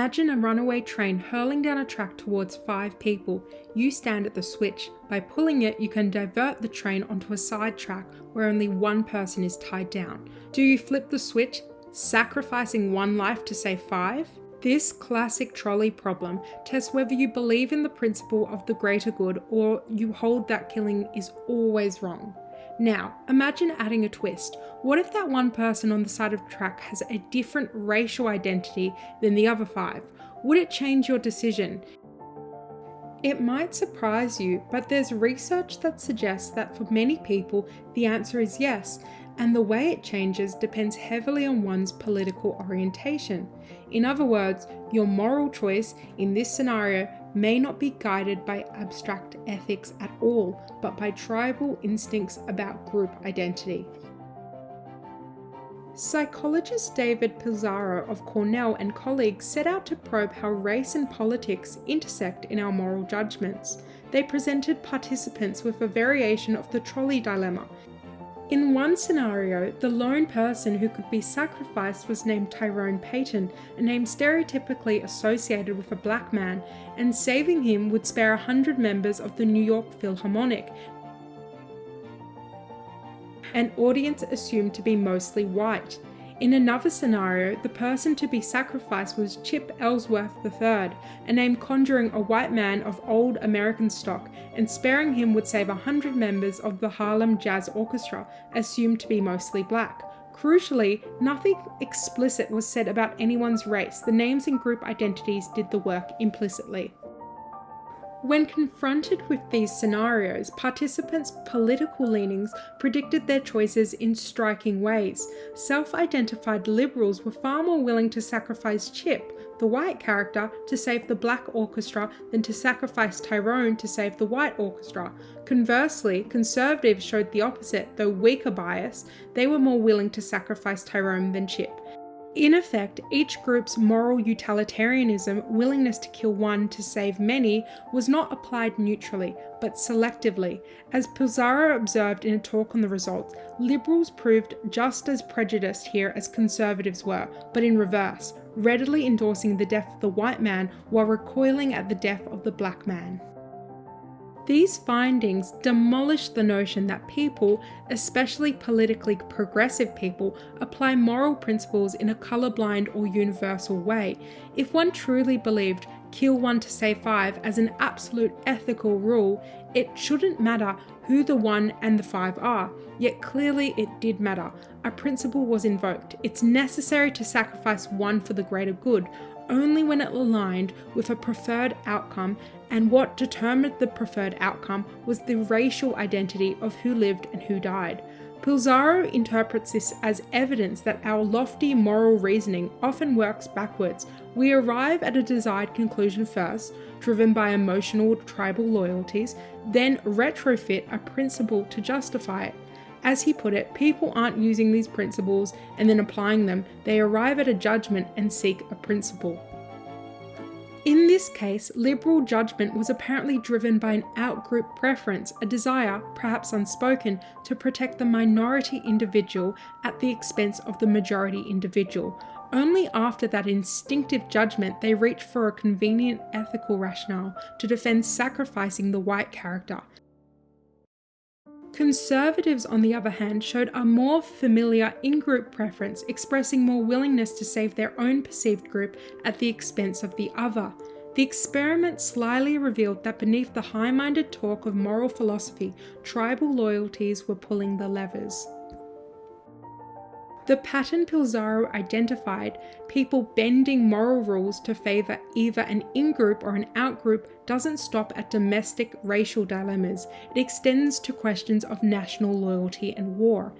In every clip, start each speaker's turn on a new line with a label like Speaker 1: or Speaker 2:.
Speaker 1: Imagine a runaway train hurling down a track towards 5 people. You stand at the switch. By pulling it, you can divert the train onto a side track where only one person is tied down. Do you flip the switch, sacrificing one life to save 5? This classic trolley problem tests whether you believe in the principle of the greater good or you hold that killing is always wrong. Now, imagine adding a twist. What if that one person on the side of the track has a different racial identity than the other 5? Would it change your decision? It might surprise you, but there's research that suggests that for many people, the answer is yes, and the way it changes depends heavily on one's political orientation. In other words, your moral choice in this scenario may not be guided by abstract ethics at all, but by tribal instincts about group identity. Psychologist David Pizarro of Cornell and colleagues set out to probe how race and politics intersect in our moral judgments. They presented participants with a variation of the trolley dilemma. In one scenario, the lone person who could be sacrificed was named Tyrone Payton, a name stereotypically associated with a black man, and saving him would spare 100 members of the New York Philharmonic, an audience assumed to be mostly white. In another scenario, the person to be sacrificed was Chip Ellsworth III, a name conjuring a white man of old American stock, and sparing him would save 100 members of the Harlem Jazz Orchestra, assumed to be mostly black. Crucially, nothing explicit was said about anyone's race. The names and group identities did the work implicitly. When confronted with these scenarios, participants' political leanings predicted their choices in striking ways. Self-identified liberals were far more willing to sacrifice Chip, the white character, to save the black orchestra than to sacrifice Tyrone to save the white orchestra. Conversely, conservatives showed the opposite, though weaker bias. They were more willing to sacrifice Tyrone than Chip. In effect, each group's moral utilitarianism, willingness to kill one to save many, was not applied neutrally, but selectively. As Pizarro observed in a talk on the results, liberals proved just as prejudiced here as conservatives were, but in reverse, readily endorsing the death of the white man while recoiling at the death of the black man. These findings demolished the notion that people, especially politically progressive people, apply moral principles in a colorblind or universal way. If one truly believed kill one to save 5 as an absolute ethical rule, it shouldn't matter who the 1 and the 5 are. Yet clearly it did matter. A principle was invoked. It's necessary to sacrifice one for the greater good, only when it aligned with a preferred outcome, and what determined the preferred outcome was the racial identity of who lived and who died. Pizarro interprets this as evidence that our lofty moral reasoning often works backwards. We arrive at a desired conclusion first, driven by emotional tribal loyalties, then retrofit a principle to justify it. As he put it, people aren't using these principles and then applying them. They arrive at a judgment and seek a principle. In this case, liberal judgment was apparently driven by an outgroup preference, a desire, perhaps unspoken, to protect the minority individual at the expense of the majority individual. Only after that instinctive judgment they reached for a convenient ethical rationale to defend sacrificing the white character. Conservatives, on the other hand, showed a more familiar in-group preference, expressing more willingness to save their own perceived group at the expense of the other. The experiment slyly revealed that beneath the high-minded talk of moral philosophy, tribal loyalties were pulling the levers. The pattern Pizarro identified, people bending moral rules to favour either an in-group or an out-group, doesn't stop at domestic racial dilemmas. It extends to questions of national loyalty and war.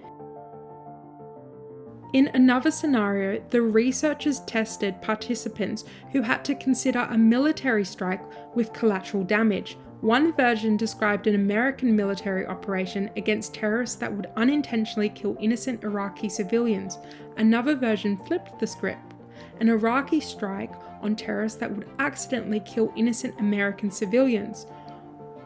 Speaker 1: In another scenario, the researchers tested participants who had to consider a military strike with collateral damage. One version described an American military operation against terrorists that would unintentionally kill innocent Iraqi civilians. Another version flipped the script, an Iraqi strike on terrorists that would accidentally kill innocent American civilians.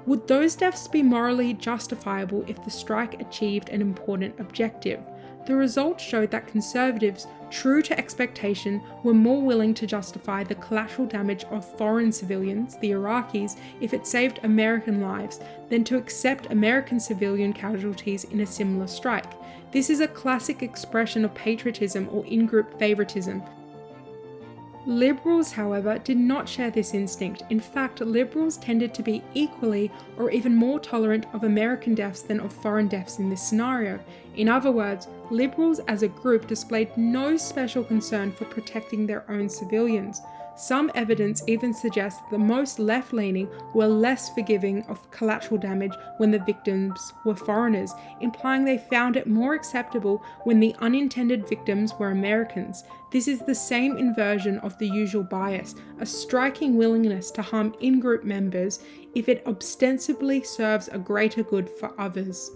Speaker 1: Would those deaths be morally justifiable if the strike achieved an important objective? The results showed that conservatives, true to expectation, were more willing to justify the collateral damage of foreign civilians, the Iraqis, if it saved American lives, than to accept American civilian casualties in a similar strike. This is a classic expression of patriotism or in-group favoritism. Liberals, however, did not share this instinct. In fact, liberals tended to be equally or even more tolerant of American deaths than of foreign deaths in this scenario. In other words, liberals as a group displayed no special concern for protecting their own civilians. Some evidence even suggests the most left-leaning were less forgiving of collateral damage when the victims were foreigners, implying they found it more acceptable when the unintended victims were Americans. This is the same inversion of the usual bias, a striking willingness to harm in-group members if it ostensibly serves a greater good for others.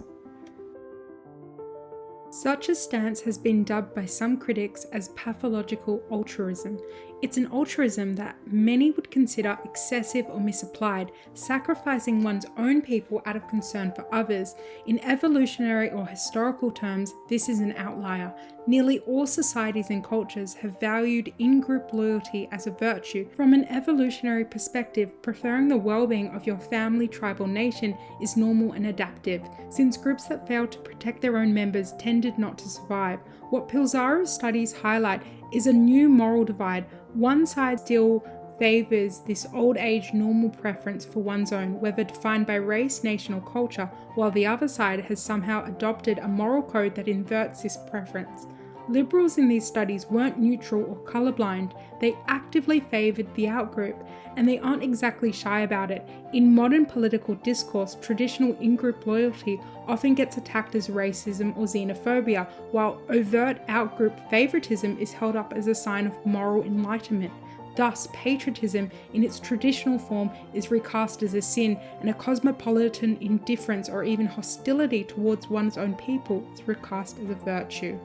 Speaker 1: Such a stance has been dubbed by some critics as pathological altruism. It's an altruism that many would consider excessive or misapplied, sacrificing one's own people out of concern for others. In evolutionary or historical terms, this is an outlier. Nearly all societies and cultures have valued in-group loyalty as a virtue. From an evolutionary perspective, preferring the well-being of your family, tribe, or nation is normal and adaptive, since groups that fail to protect their own members tended not to survive. What Pilzaro's studies highlight is a new moral divide. One side still favours this old age normal preference for one's own, whether defined by race, nation, or culture, while the other side has somehow adopted a moral code that inverts this preference. Liberals in these studies weren't neutral or colourblind, they actively favoured the outgroup, and they aren't exactly shy about it. In modern political discourse, traditional in-group loyalty often gets attacked as racism or xenophobia, while overt outgroup favouritism is held up as a sign of moral enlightenment. Thus, patriotism in its traditional form is recast as a sin, and a cosmopolitan indifference or even hostility towards one's own people is recast as a virtue.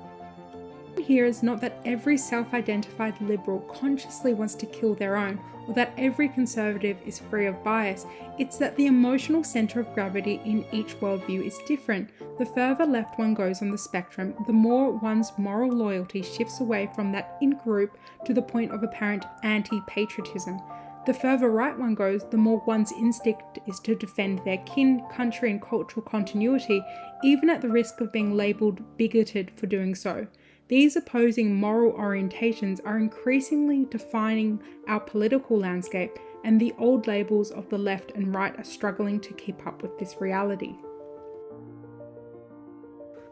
Speaker 1: Here is not that every self-identified liberal consciously wants to kill their own, or that every conservative is free of bias. It's that the emotional centre of gravity in each worldview is different. The further left one goes on the spectrum, the more one's moral loyalty shifts away from that in-group to the point of apparent anti-patriotism. The further right one goes, the more one's instinct is to defend their kin, country, and cultural continuity, even at the risk of being labelled bigoted for doing so. These opposing moral orientations are increasingly defining our political landscape, and the old labels of the left and right are struggling to keep up with this reality.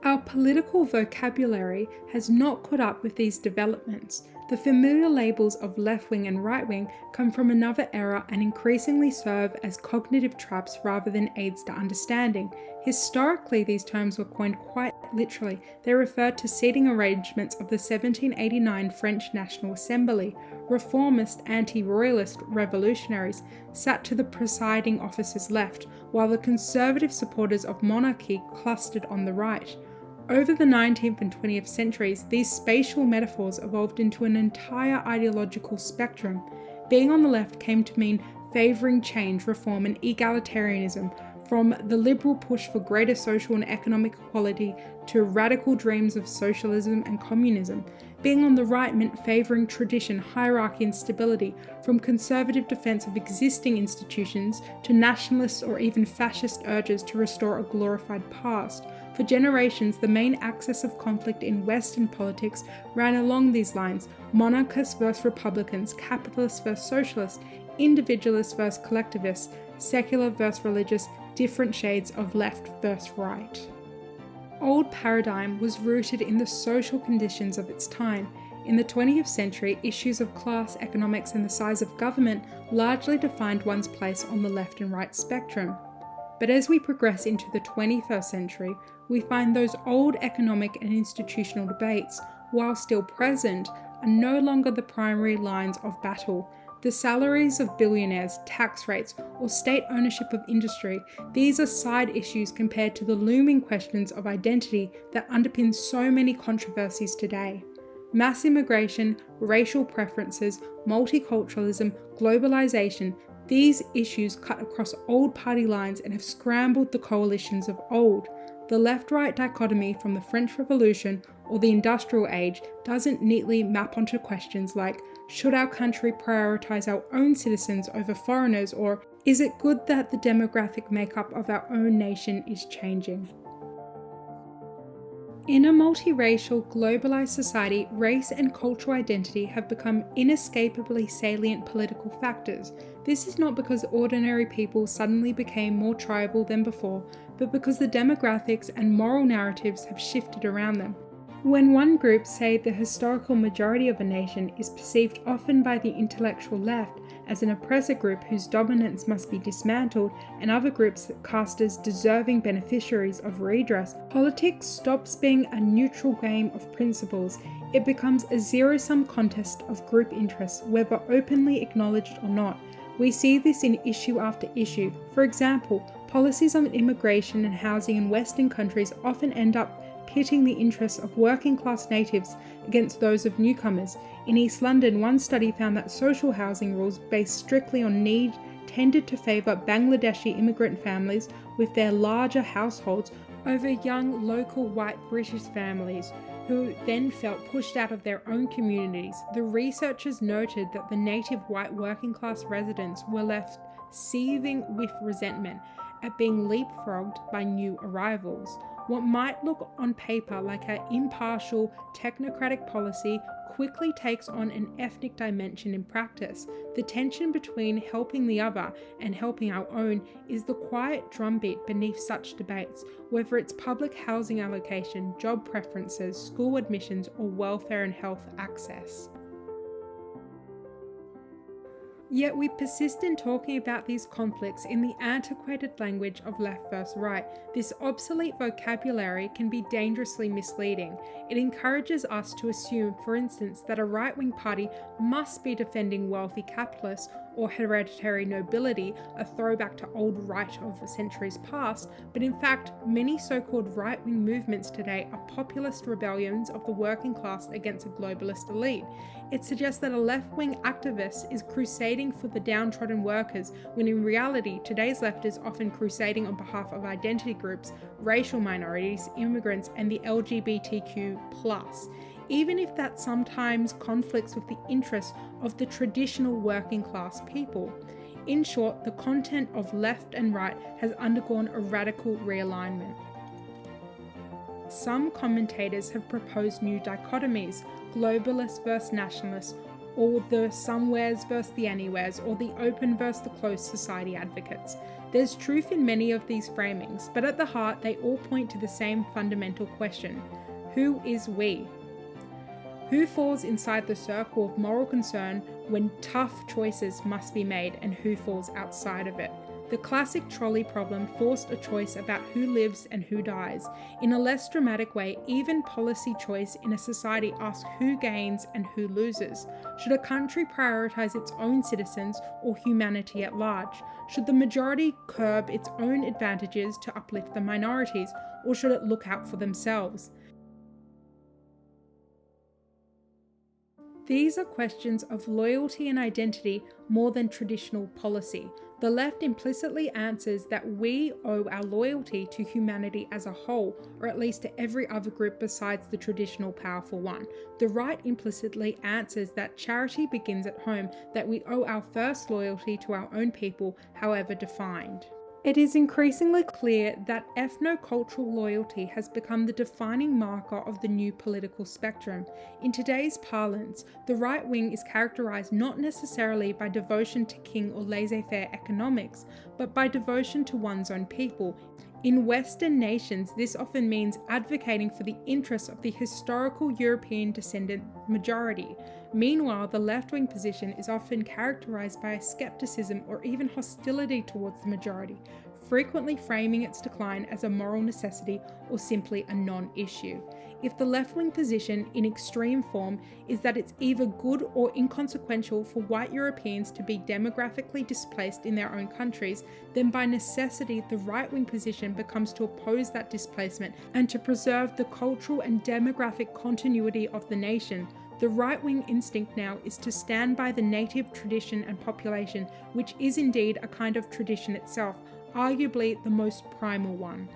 Speaker 1: Our political vocabulary has not caught up with these developments. The familiar labels of left-wing and right-wing come from another era and increasingly serve as cognitive traps rather than aids to understanding. Historically, these terms were coined quite literally. They referred to seating arrangements of the 1789 French National Assembly. Reformist, anti-royalist revolutionaries sat to the presiding officer's left, while the conservative supporters of monarchy clustered on the right. Over the 19th and 20th centuries, these spatial metaphors evolved into an entire ideological spectrum. Being on the left came to mean favouring change, reform, and egalitarianism, from the liberal push for greater social and economic equality to radical dreams of socialism and communism. Being on the right meant favouring tradition, hierarchy, and stability, from conservative defence of existing institutions to nationalist or even fascist urges to restore a glorified past. For generations, the main axis of conflict in Western politics ran along these lines: monarchists versus republicans, capitalists versus socialists, individualists versus collectivists, secular versus religious, different shades of left versus right. Old paradigm was rooted in the social conditions of its time. In the 20th century, issues of class, economics, and the size of government largely defined one's place on the left and right spectrum. But as we progress into the 21st century, we find those old economic and institutional debates, while still present, are no longer the primary lines of battle. The salaries of billionaires, tax rates, or state ownership of industry, these are side issues compared to the looming questions of identity that underpin so many controversies today. Mass immigration, racial preferences, multiculturalism, globalization, these issues cut across old party lines and have scrambled the coalitions of old. The left-right dichotomy from the French Revolution or the Industrial Age doesn't neatly map onto questions like, should our country prioritize our own citizens over foreigners, or is it good that the demographic makeup of our own nation is changing? In a multiracial, globalized society, race and cultural identity have become inescapably salient political factors. This is not because ordinary people suddenly became more tribal than before, but because the demographics and moral narratives have shifted around them. When one group, say the historical majority of a nation, is perceived often by the intellectual left as an oppressor group whose dominance must be dismantled, and other groups cast as deserving beneficiaries of redress, politics stops being a neutral game of principles. It becomes a zero-sum contest of group interests, whether openly acknowledged or not. We see this in issue after issue. For example, policies on immigration and housing in Western countries often end up pitting the interests of working-class natives against those of newcomers. In East London, one study found that social housing rules based strictly on need tended to favour Bangladeshi immigrant families with their larger households over young local white British families, who then felt pushed out of their own communities. The researchers noted that the native white working-class residents were left seething with resentment at being leapfrogged by new arrivals. What might look on paper like an impartial, technocratic policy quickly takes on an ethnic dimension in practice. The tension between helping the other and helping our own is the quiet drumbeat beneath such debates, whether it's public housing allocation, job preferences, school admissions, or welfare and health access. Yet we persist in talking about these conflicts in the antiquated language of left versus right. This obsolete vocabulary can be dangerously misleading. It encourages us to assume, for instance, that a right-wing party must be defending wealthy capitalists or hereditary nobility, a throwback to old right of centuries past, but in fact, many so-called right-wing movements today are populist rebellions of the working class against a globalist elite. It suggests that a left-wing activist is crusading for the downtrodden workers, when in reality, today's left is often crusading on behalf of identity groups, racial minorities, immigrants, and the LGBTQ+. Even if that sometimes conflicts with the interests of the traditional working class people. In short, the content of left and right has undergone a radical realignment. Some commentators have proposed new dichotomies, globalist versus nationalist, or the somewheres versus the anywheres, or the open versus the closed society advocates. There's truth in many of these framings, but at the heart they all point to the same fundamental question: who is we? Who falls inside the circle of moral concern when tough choices must be made, and who falls outside of it? The classic trolley problem forced a choice about who lives and who dies. In a less dramatic way, even policy choice in a society asks who gains and who loses. Should a country prioritize its own citizens or humanity at large? Should the majority curb its own advantages to uplift the minorities, or should it look out for themselves? These are questions of loyalty and identity more than traditional policy. The left implicitly answers that we owe our loyalty to humanity as a whole, or at least to every other group besides the traditional powerful one. The right implicitly answers that charity begins at home, that we owe our first loyalty to our own people, however defined. It is increasingly clear that ethnocultural loyalty has become the defining marker of the new political spectrum. In today's parlance, the right wing is characterized not necessarily by devotion to king or laissez-faire economics, but by devotion to one's own people. In Western nations, this often means advocating for the interests of the historical European descendant majority. Meanwhile, the left-wing position is often characterized by a skepticism or even hostility towards the majority, frequently framing its decline as a moral necessity or simply a non-issue. If the left-wing position in extreme form is that it's either good or inconsequential for white Europeans to be demographically displaced in their own countries, then by necessity the right-wing position becomes to oppose that displacement and to preserve the cultural and demographic continuity of the nation. The right-wing instinct now is to stand by the native tradition and population, which is indeed a kind of tradition itself, arguably the most primal one.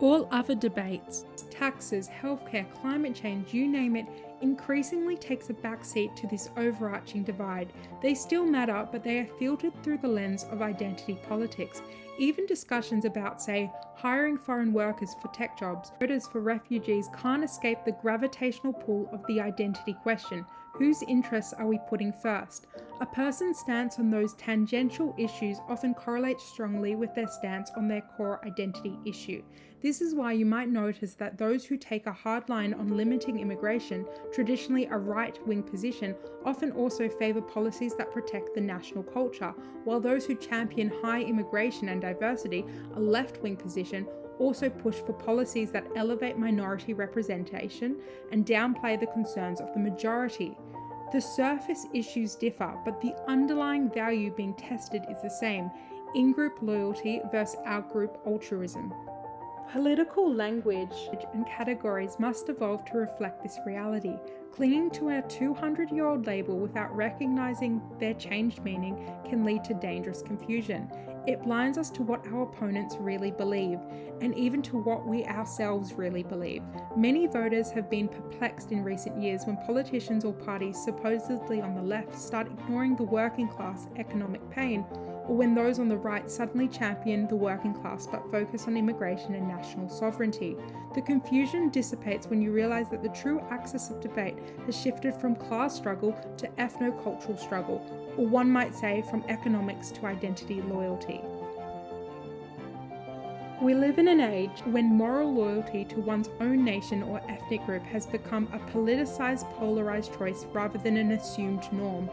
Speaker 1: All other debates, taxes, healthcare, climate change, you name it, increasingly takes a backseat to this overarching divide. They still matter, but they are filtered through the lens of identity politics. Even discussions about, say, hiring foreign workers for tech jobs, quotas for refugees can't escape the gravitational pull of the identity question. Whose interests are we putting first? A person's stance on those tangential issues often correlates strongly with their stance on their core identity issue. This is why you might notice that those who take a hard line on limiting immigration, traditionally a right-wing position, often also favour policies that protect the national culture, while those who champion high immigration and diversity, a left-wing position, also push for policies that elevate minority representation and downplay the concerns of the majority. The surface issues differ, but the underlying value being tested is the same: in-group loyalty versus out-group altruism. Political language and categories must evolve to reflect this reality. Clinging to a 200-year-old label without recognizing their changed meaning can lead to dangerous confusion. It blinds us to what our opponents really believe, and even to what we ourselves really believe. Many voters have been perplexed in recent years when politicians or parties supposedly on the left start ignoring the working class economic pain, or when those on the right suddenly champion the working class but focus on immigration and national sovereignty. The confusion dissipates when you realize that the true axis of debate has shifted from class struggle to ethnocultural struggle, or one might say from economics to identity loyalty. We live in an age when moral loyalty to one's own nation or ethnic group has become a politicized, polarized choice rather than an assumed norm.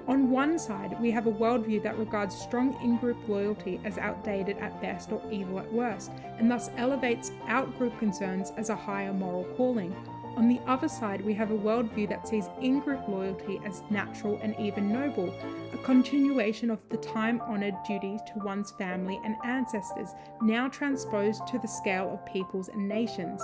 Speaker 1: On one side, we have a worldview that regards strong in-group loyalty as outdated at best or evil at worst, and thus elevates out-group concerns as a higher moral calling. On the other side, we have a worldview that sees in-group loyalty as natural and even noble, a continuation of the time-honoured duties to one's family and ancestors, now transposed to the scale of peoples and nations.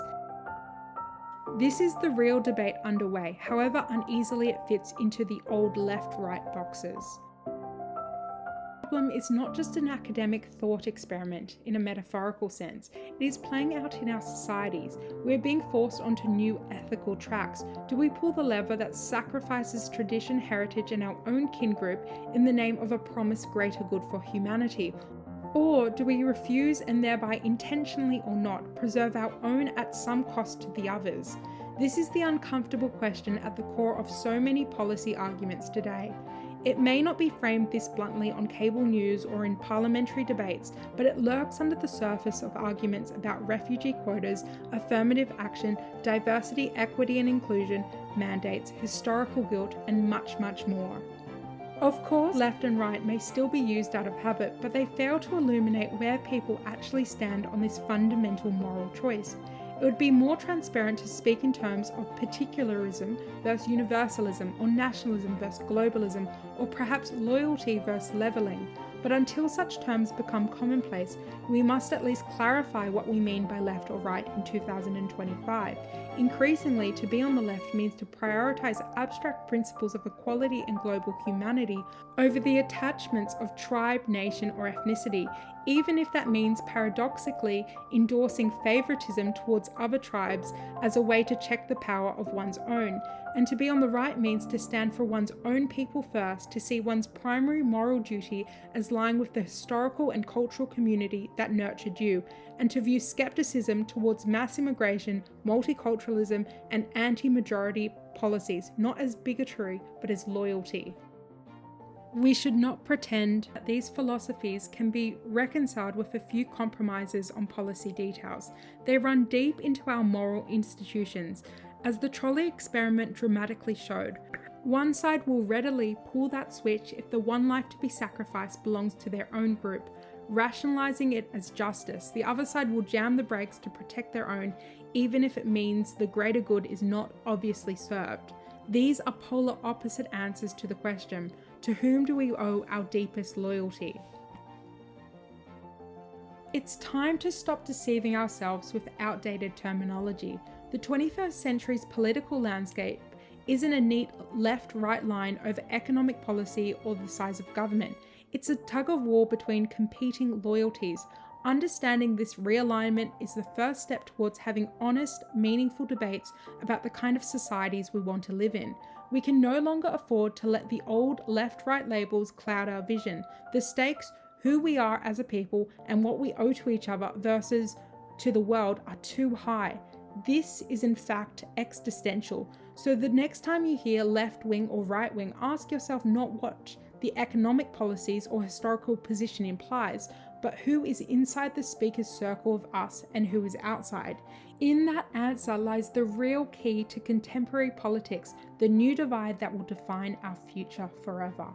Speaker 1: This is the real debate underway, however uneasily it fits into the old left-right boxes. The problem is not just an academic thought experiment in a metaphorical sense, it is playing out in our societies. We're being forced onto new ethical tracks. Do we pull the lever that sacrifices tradition, heritage, and our own kin group in the name of a promised greater good for humanity? Or do we refuse and thereby, intentionally or not, preserve our own at some cost to the others? This is the uncomfortable question at the core of so many policy arguments today. It may not be framed this bluntly on cable news or in parliamentary debates, but it lurks under the surface of arguments about refugee quotas, affirmative action, diversity, equity and inclusion, mandates, historical guilt, and much, much more. Of course, left and right may still be used out of habit, but they fail to illuminate where people actually stand on this fundamental moral choice. It would be more transparent to speak in terms of particularism versus universalism, or nationalism versus globalism, or perhaps loyalty versus levelling. But until such terms become commonplace, we must at least clarify what we mean by left or right in 2025. Increasingly, to be on the left means to prioritise abstract principles of equality and global humanity over the attachments of tribe, nation, or ethnicity, even if that means paradoxically endorsing favouritism towards other tribes as a way to check the power of one's own. And to be on the right means to stand for one's own people first, to see one's primary moral duty as lying with the historical and cultural community that nurtured you, and to view skepticism towards mass immigration, multiculturalism, and anti-majority policies not as bigotry, but as loyalty. We should not pretend that these philosophies can be reconciled with a few compromises on policy details. They run deep into our moral institutions, as the trolley experiment dramatically showed. One side will readily pull that switch if the one life to be sacrificed belongs to their own group, rationalizing it as justice. The other side will jam the brakes to protect their own, even if it means the greater good is not obviously served. These are polar opposite answers to the question, to whom do we owe our deepest loyalty? It's time to stop deceiving ourselves with outdated terminology. The 21st century's political landscape isn't a neat left-right line over economic policy or the size of government. It's a tug of war between competing loyalties. Understanding this realignment is the first step towards having honest, meaningful debates about the kind of societies we want to live in. We can no longer afford to let the old left-right labels cloud our vision. The stakes, who we are as a people and what we owe to each other versus to the world, are too high. This is in fact existential. So the next time you hear left wing or right wing, ask yourself not what the economic policies or historical position implies, but who is inside the speaker's circle of us and who is outside. In that answer lies the real key to contemporary politics, the new divide that will define our future forever.